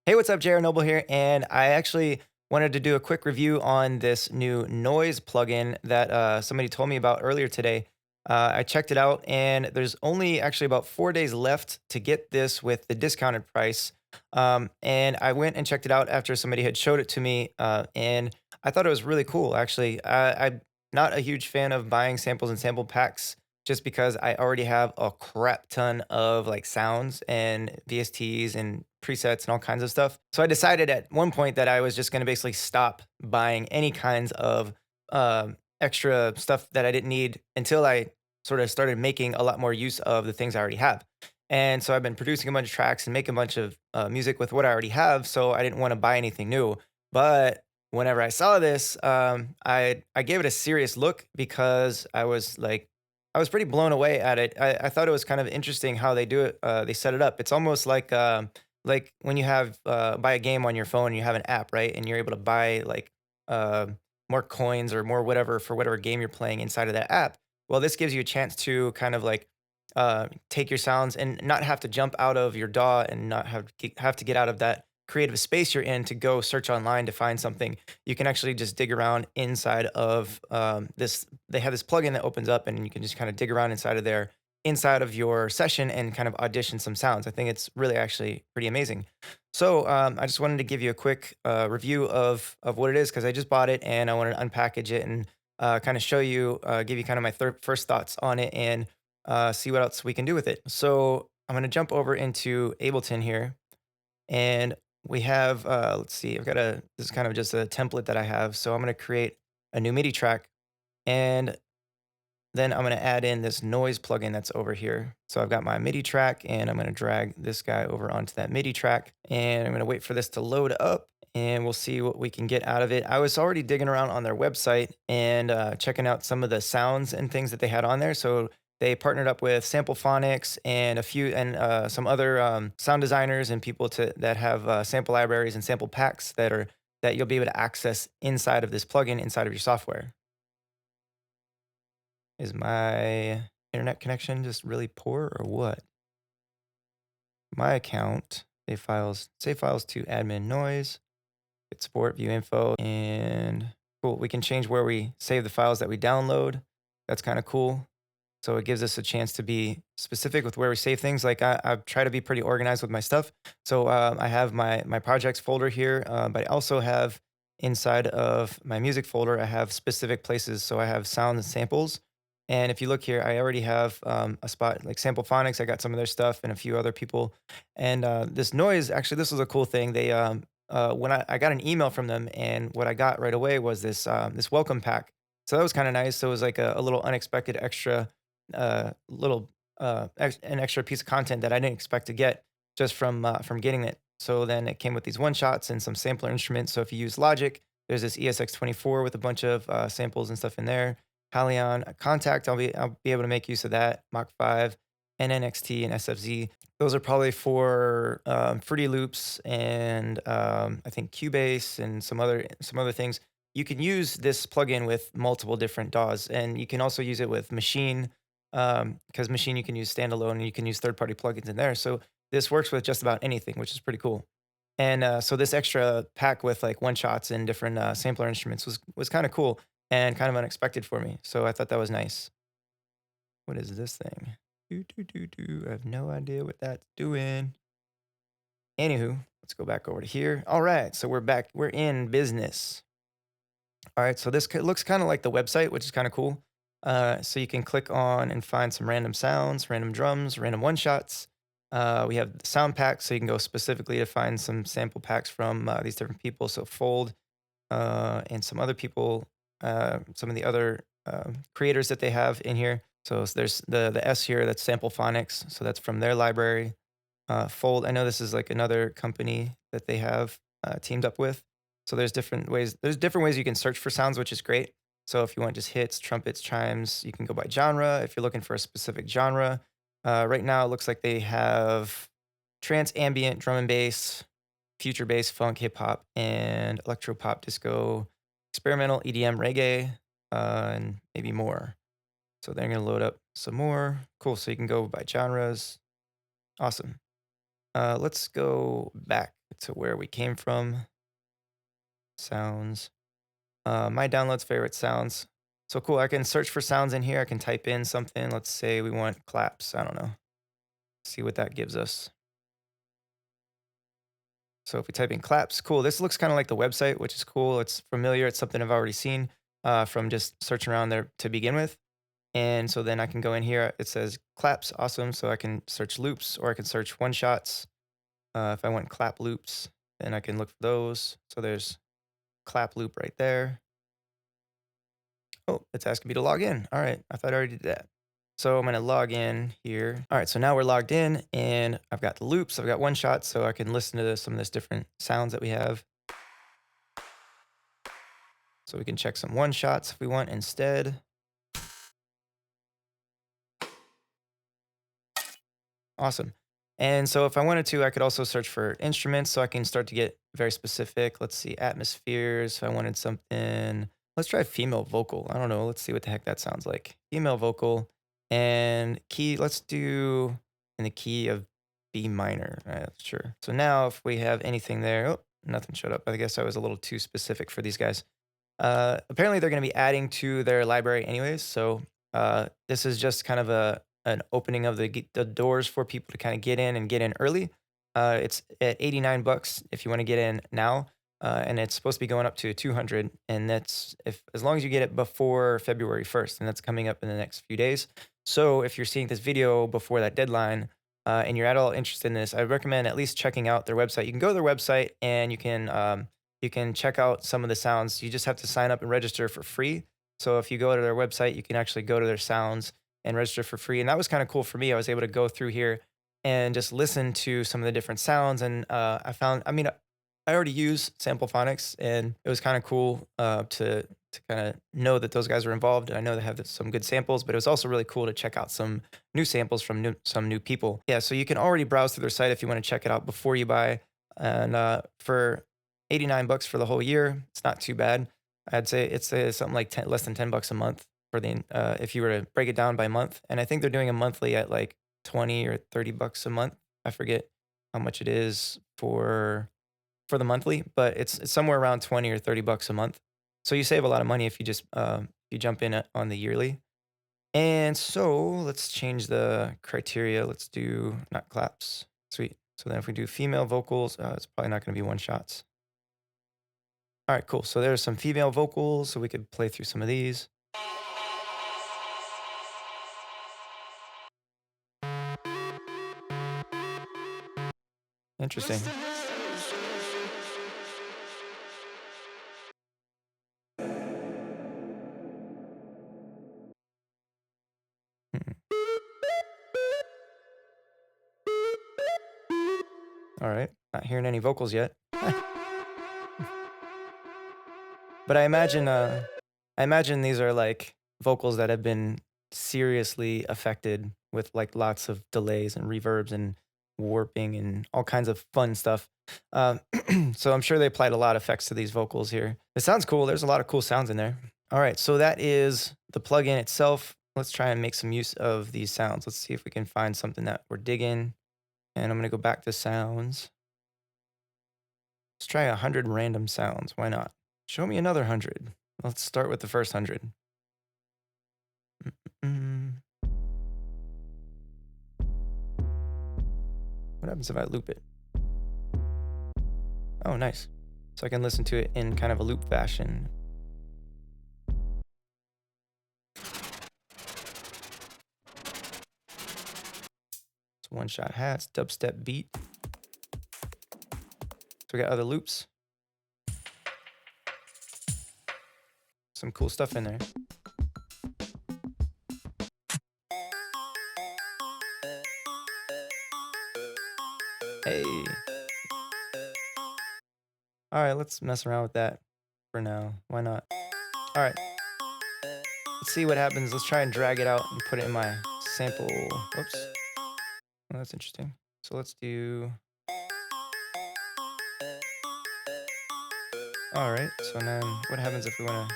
Hey, what's up? JR Noble here, and I actually wanted to do a quick review on this new Noiiz plugin that somebody told me about earlier today. I checked it out, and there's only actually about 4 days left to get this with the discounted price. And I went and checked it out after somebody had showed it to me, and I thought it was really cool. Actually, I'm not a huge fan of buying samples and sample packs just because I already have a crap ton of like sounds and VSTs and presets and all kinds of stuff. So I decided at one point that I was just going to basically stop buying any kinds of extra stuff that I didn't need until I sort of started making a lot more use of the things I already have. And so I've been producing a bunch of tracks and making a bunch of music with what I already have. So I didn't want to buy anything new. But whenever I saw this, I gave it a serious look because I was pretty blown away at it. I thought it was kind of interesting how they do it. They set it up. It's almost like when you have buy a game on your phone, and you have an app, right? And you're able to buy like uh, more coins or more whatever for whatever game you're playing inside of that app. Well, this gives you a chance to kind of like take your sounds and not have to jump out of your DAW and not have to get out of that creative space you're in to go search online to find something. You can actually just dig around inside of this. They have this plugin that opens up, and you can just kind of dig around inside of there, inside of your session, and kind of audition some sounds. I think it's really actually pretty amazing. So I just wanted to give you a quick review of what it is because I just bought it and I wanted to unpackage it and kind of show you, give you kind of my first thoughts on it and see what else we can do with it. So I'm going to jump over into Ableton here, and we have, let's see, this is kind of just a template that I have. So I'm going to create a new MIDI track, and then I'm going to add in this noise plugin that's over here. So I've got my MIDI track, and I'm going to drag this guy over onto that MIDI track, and I'm going to wait for this to load up, and we'll see what we can get out of it. I was already digging around on their website and checking out some of the sounds and things that they had on there. So they partnered up with Sample and a few and some other sound designers and people that have sample libraries and sample packs that you'll be able to access inside of this plugin inside of your software. Is my internet connection just really poor or what? My account, save files to admin noise, hit support, view info, and cool. We can change where we save the files that we download. That's kind of cool. So it gives us a chance to be specific with where we save things. Like I try to be pretty organized with my stuff. So I have my projects folder here, but I also have inside of my music folder, I have specific places. So I have sounds and samples. And if you look here, I already have a spot like Sample. I got some of their stuff and a few other people. And this noise, actually, this was a cool thing. When I got an email from them, and what I got right away was this welcome pack. So that was kind of nice. So it was like a little unexpected extra an extra piece of content that I didn't expect to get just from getting it. So then it came with these one shots and some sampler instruments. So if you use Logic, there's this ESX24 with a bunch of samples and stuff in there. Halion, Contact, I'll be able to make use of that. Mach 5, NNXT, and SFZ. Those are probably for Fruity Loops and I think Cubase and some other things. You can use this plugin with multiple different DAWs, and you can also use it with Machine, because Machine you can use standalone and you can use third party plugins in there. So this works with just about anything, which is pretty cool. And so this extra pack with like one shots and different sampler instruments was kind of cool and kind of unexpected for me. So I thought that was nice. What is this thing? Do, do, do, do. I have no idea what that's doing. Anywho, let's go back over to here. All right, so we're back. We're in business. All right, so this looks kind of like the website, which is kind of cool. So you can click on and find some random sounds, random drums, random one shots. We have the sound packs, so you can go specifically to find some sample packs from these different people. So Fold and some other people, some of the other creators that they have in here. So there's the S here, that's Sample. So that's from their library. Fold, I know this is like another company that they have teamed up with. So there's different ways. There's different ways you can search for sounds, which is great. So if you want just hits, trumpets, chimes, you can go by genre. If you're looking for a specific genre, right now it looks like they have trance, ambient, drum and bass, future bass, funk, hip hop, and electro pop, disco, experimental, EDM, reggae, and maybe more. So they're gonna load up some more. Cool. So you can go by genres. Awesome. Let's go back. to where we came from. Sounds. My downloads favorite sounds. So cool. I can search for sounds in here. I can type in something. Let's say we want claps. I don't know. See what that gives us. So if we type in claps, cool. This looks kind of like the website, which is cool. It's familiar. It's something I've already seen from just searching around there to begin with. And so then I can go in here. It says claps. Awesome. So I can search loops or I can search one shots. If I want clap loops, then I can look for those. So there's clap loop right there. Oh, it's asking me to log in. All right. I thought I already did that. So I'm going to log in here. All right. So now we're logged in and I've got the loops. I've got one shot so I can listen to some of this different sounds that we have. So we can check some one shots if we want instead. Awesome. And so if I wanted to, I could also search for instruments so I can start to get very specific. Let's see, atmospheres. If I wanted something, let's try female vocal. I don't know. Let's see what the heck that sounds like. Female vocal and key. Let's do in the key of B minor. All right, sure. So now if we have anything there, oh, nothing showed up. I guess I was a little too specific for these guys. Apparently they're going to be adding to their library anyways. So this is just kind of an opening of the doors for people to kind of get in and get in early. It's at 89 bucks if you want to get in now, and it's supposed to be going up to 200. And that's if as long as you get it before February 1st, and that's coming up in the next few days. So if you're seeing this video before that deadline. And you're at all interested in this, I recommend at least checking out their website. You can go to their website and you can check out some of the sounds. You just have to sign up and register for free. So if you go to their website, you can actually go to their sounds and register for free. And that was kind of cool for me. I was able to go through here and just listen to some of the different sounds. And I found, I mean, I already use Sample Phonics, and it was kind of cool to kind of know that those guys are involved. And I know they have some good samples, but it was also really cool to check out some new samples from some new people. Yeah, so you can already browse through their site if you want to check it out before you buy. And for 89 bucks for the whole year, it's not too bad. I'd say it's something like less than 10 bucks a month for the if you were to break it down by month. And I think they're doing a monthly at like 20 or 30 bucks a month. I forget how much it is for the monthly, but it's somewhere around 20 or 30 bucks a month. So you save a lot of money if you just you jump in on the yearly. And so let's change the criteria. Let's do not claps. Sweet. So then if we do female vocals, it's probably not going to be one shots. All right, cool. So there's some female vocals, so we could play through some of these. Interesting. Hmm. All right, not hearing any vocals yet. But I imagine these are like vocals that have been seriously affected with like lots of delays and reverbs and warping and all kinds of fun stuff. Um, so I'm sure they applied a lot of effects to these vocals here. It sounds cool. There's a lot of cool sounds in there. All right, so that is the plugin itself. Let's try and make some use of these sounds. Let's see if we can find something that we're digging. And I'm gonna go back to sounds. Let's try 100 random sounds. Why not? Show me another 100. Let's start with the first 100. Mm. What happens if I loop it? Oh, nice. So I can listen to it in kind of a loop fashion. It's one shot hats, dubstep beat. So we got other loops. Some cool stuff in there. Hey. All right, let's mess around with that for now. Why not? All right. Let's see what happens. Let's try and drag it out and put it in my sample. Whoops. Oh, that's interesting. So let's do. All right. So then what happens if we want to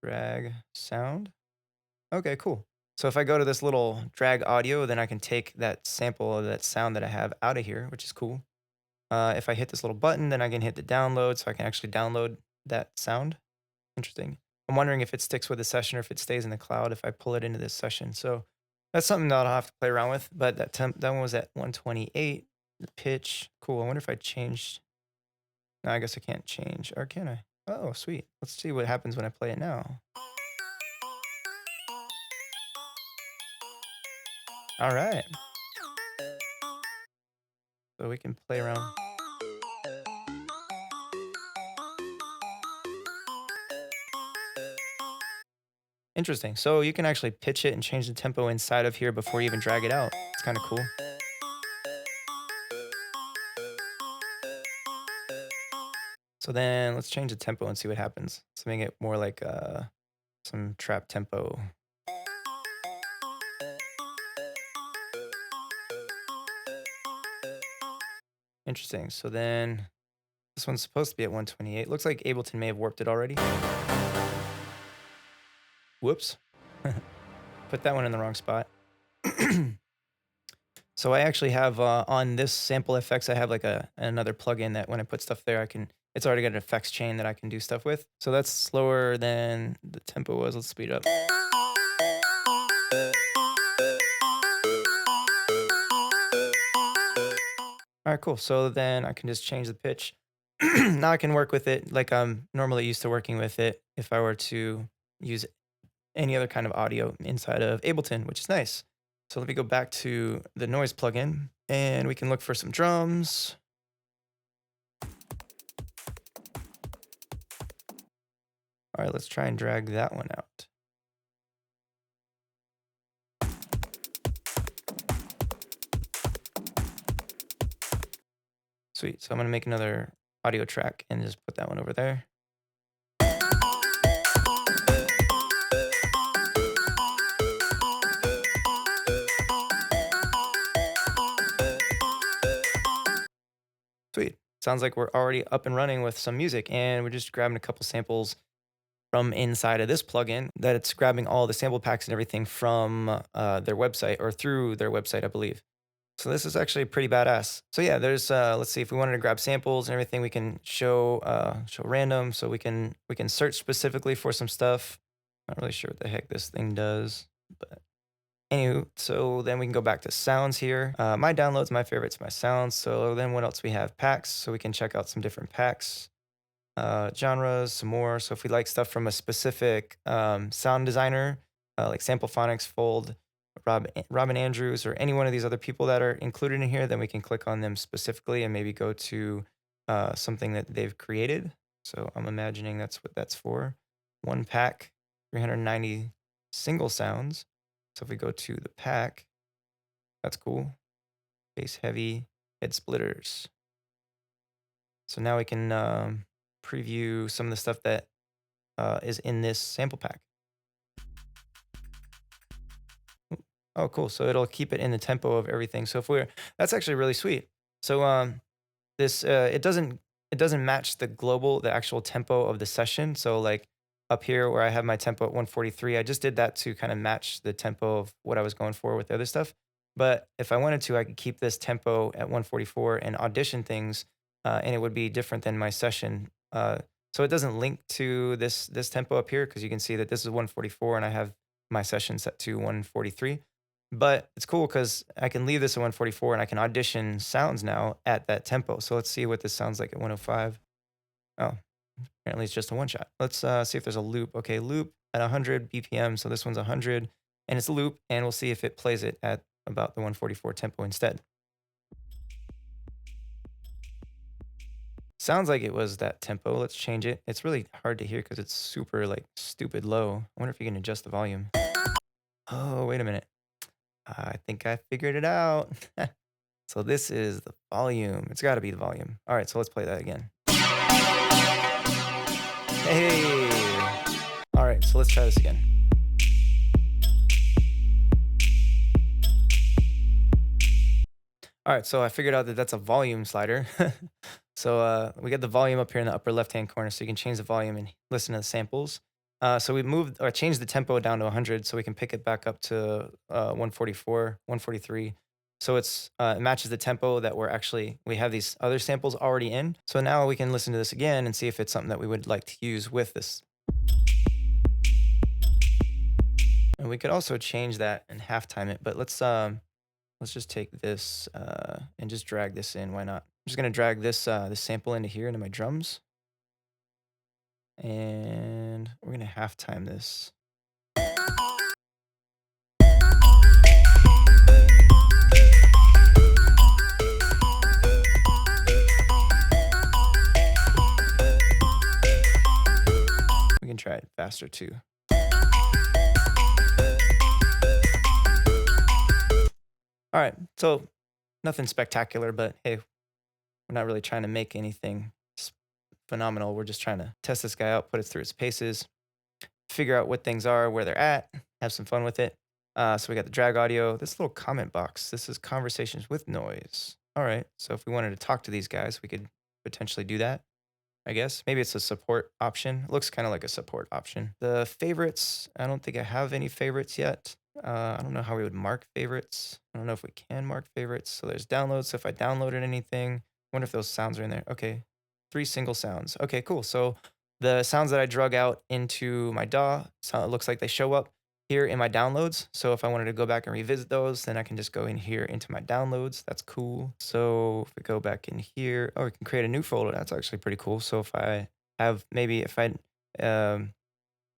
drag sound? Okay, cool. So if I go to this little drag audio, then I can take that sample of that sound that I have out of here, which is cool. If I hit this little button, then I can hit the download, so I can actually download that sound. Interesting. I'm wondering if it sticks with the session or if it stays in the cloud if I pull it into this session. So that's something that I'll have to play around with. But that one was at 128. The pitch, cool. I wonder if I changed. No, I guess I can't change, or can I? Oh, sweet. Let's see what happens when I play it now. All right. So we can play around. Interesting. So you can actually pitch it and change the tempo inside of here before you even drag it out. It's kind of cool. So then let's change the tempo and see what happens. Let's make it more like some trap tempo. Interesting. So then this one's supposed to be at 128. Looks like Ableton may have warped it already. Whoops. Put that one in the wrong spot. So I actually have on this sample effects, I have like another plugin that when I put stuff there, it's already got an effects chain that I can do stuff with. So that's slower than the tempo was. Let's speed up. All right, cool. So then I can just change the pitch. Now I can work with it like I'm normally used to working with it if I were to use any other kind of audio inside of Ableton, which is nice. So let me go back to the Noiiz plugin and we can look for some drums. All right, let's try and drag that one out. Sweet. So I'm going to make another audio track and just put that one over there. Sweet. Sounds like we're already up and running with some music, and we're just grabbing a couple samples from inside of this plugin that it's grabbing all the sample packs and everything from their website or through their website, I believe. So this is actually pretty badass. So yeah, there's let's see if we wanted to grab samples and everything, we can show random. So we can search specifically for some stuff. Not really sure what the heck this thing does, but anywho, so then we can go back to sounds here. My downloads, my favorites, my sounds. So then what else we have? Packs. So we can check out some different packs. Genres, some more. So if we like stuff from a specific sound designer, like Samplephonics, Fold, Robin Andrews, or any one of these other people that are included in here, then we can click on them specifically and maybe go to something that they've created. So I'm imagining that's what that's for. One pack, 390 single sounds. So if we go to the pack, that's cool. Bass heavy, head splitters. So now we can preview some of the stuff that is in this sample pack. Oh, cool. So it'll keep it in the tempo of everything. So that's actually really sweet. So this it doesn't match the actual tempo of the session. So like up here where I have my tempo at 143, I just did that to kind of match the tempo of what I was going for with the other stuff. But if I wanted to, I could keep this tempo at 144 and audition things, and it would be different than my session. So it doesn't link to this tempo up here because you can see that this is 144 and I have my session set to 143. But it's cool because I can leave this at 144 and I can audition sounds now at that tempo. So let's see what this sounds like at 105. Oh, apparently it's just a one shot. Let's see if there's a loop. Okay, loop at 100 BPM. So this one's 100 and it's a loop, and we'll see if it plays it at about the 144 tempo instead. Sounds like it was that tempo. Let's change it. It's really hard to hear because it's super like stupid low. I wonder if you can adjust the volume. Oh, wait a minute. I think I figured it out. So this is the volume. It's got to be the volume. All right, so let's play that again. Hey. All right, so let's try this again. All right, so I figured out that that's a volume slider. So we get the volume up here in the upper left-hand corner, so you can change the volume and listen to the samples. So we moved or changed the tempo down to 100 so we can pick it back up to 144, 143. So it matches the tempo that we have these other samples already in. So now we can listen to this again and see if it's something that we would like to use with this. And we could also change that and halftime it, but let's just take this and just drag this in. Why not? I'm just gonna drag this sample into here into my drums, and we're gonna halftime this. We can try it faster too. All right, so nothing spectacular, but hey, we're not really trying to make anything phenomenal. We're just trying to test this guy out, put it through its paces, figure out what things are, where they're at, have some fun with it. So we got the drag audio, this little comment box. This is conversations with Noiiz. All right, so if we wanted to talk to these guys, we could potentially do that. I guess maybe it's a support option. It looks kind of like a support option. The favorites, I don't think I have any favorites yet. I don't know how we would mark favorites. I don't know if we can mark favorites. So there's downloads. So if I downloaded anything, I wonder if those sounds are in there. Okay, 3 single sounds. Okay, cool. So the sounds that I drug out into my DAW, so it looks like they show up here in my downloads. So if I wanted to go back and revisit those, then I can just go in here into my downloads. That's cool. So if we go back in here, oh, we can create a new folder. That's actually pretty cool. So if I have maybe um,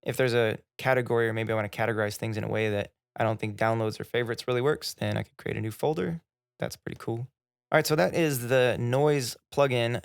if there's a category, or maybe I want to categorize things in a way that I don't think downloads or favorites really works, then I could create a new folder. That's pretty cool. All right, so that is the Noiiz plugin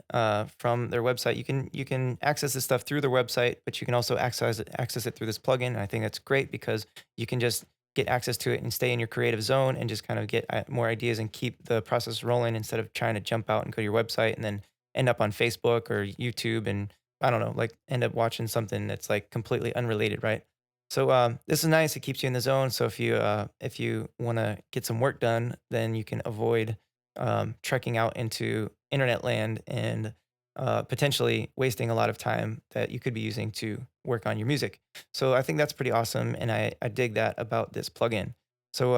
from their website. You can access this stuff through their website, but you can also access it through this plugin. And I think that's great because you can just get access to it and stay in your creative zone and just kind of get more ideas and keep the process rolling instead of trying to jump out and go to your website and then end up on Facebook or YouTube and I don't know, like end up watching something that's like completely unrelated, right? So this is nice. It keeps you in the zone. So if you want to get some work done, then you can avoid trekking out into internet land and potentially wasting a lot of time that you could be using to work on your music. So I think that's pretty awesome, and I dig that about this plugin. So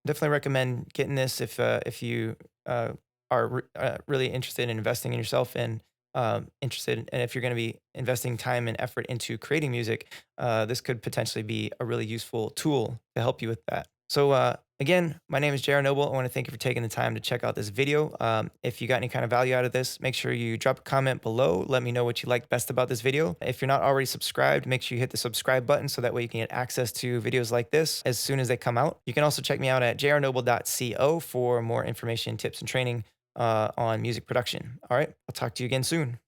definitely recommend getting this if you really interested in investing in yourself and and if you're going to be investing time and effort into creating music, this could potentially be a really useful tool to help you with that. So again, my name is JR Noble. I want to thank you for taking the time to check out this video. If you got any kind of value out of this, make sure you drop a comment below. Let me know what you liked best about this video. If you're not already subscribed, make sure you hit the subscribe button so that way you can get access to videos like this as soon as they come out. You can also check me out at jrnoble.co for more information, tips, and training on music production. All right, I'll talk to you again soon.